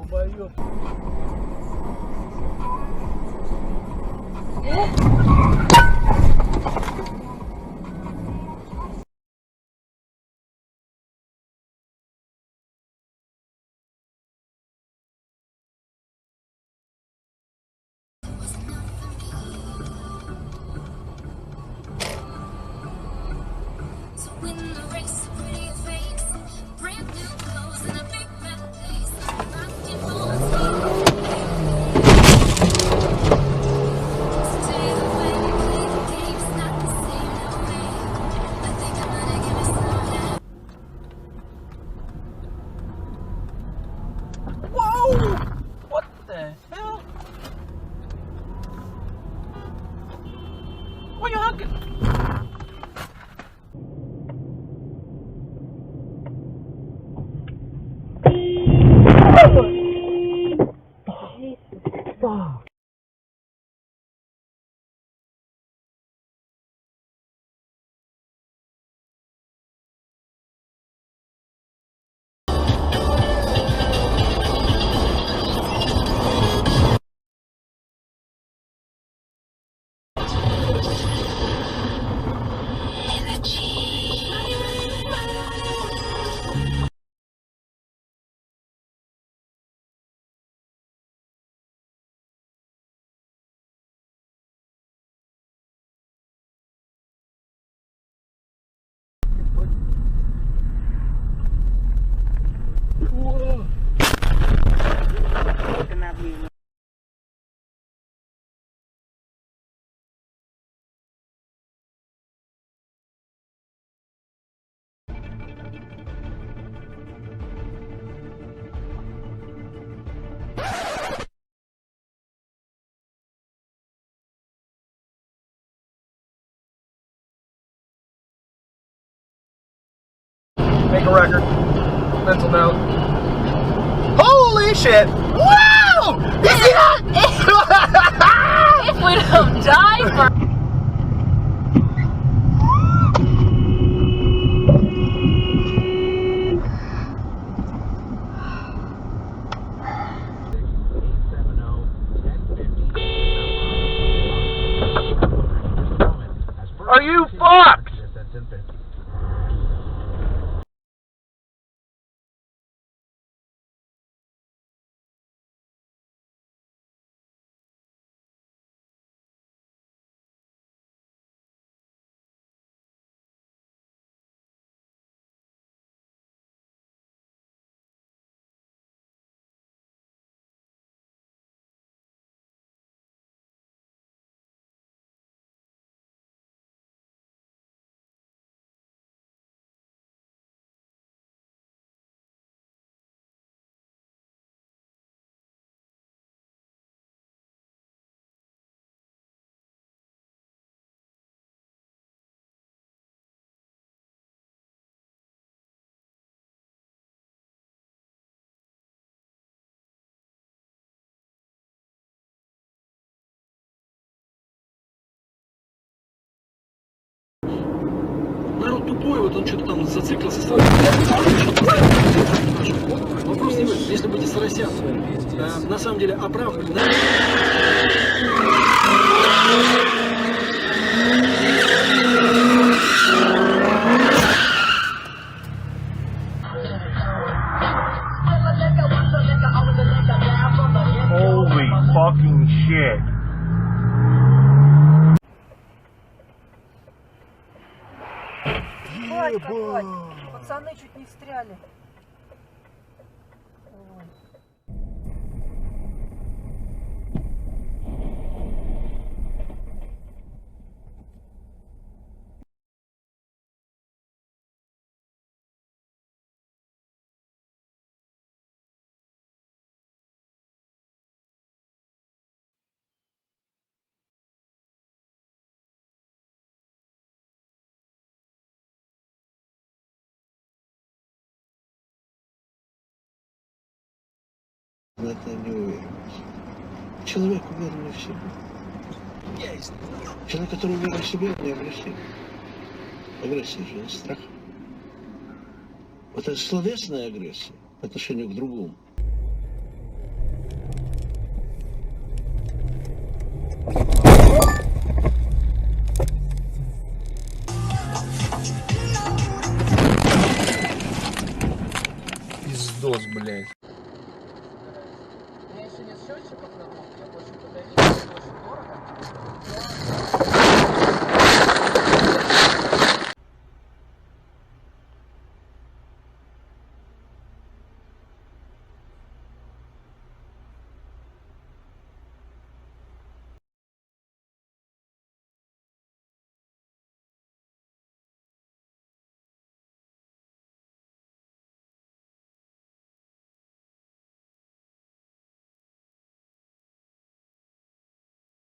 долбоёб. Whoa! What the hell? What are you honking? Fuck. Whoa. Make a record. Mental note. Holy shit! Wow! You see that? If we don't die first. Are you fucked? Народ тупой, вот он что-то там зациклился. Вопрос не в этом. Если быть Сарасян, на самом деле оправдан. Holy fucking shit. Хватит, хватит. Пацаны чуть не встряли. Ой. В это не уверен. Человек уверенный в себе. Человек, который уверен в себе, не агрессивен. Агрессия же не страх. Вот это словесная агрессия по отношению к другому.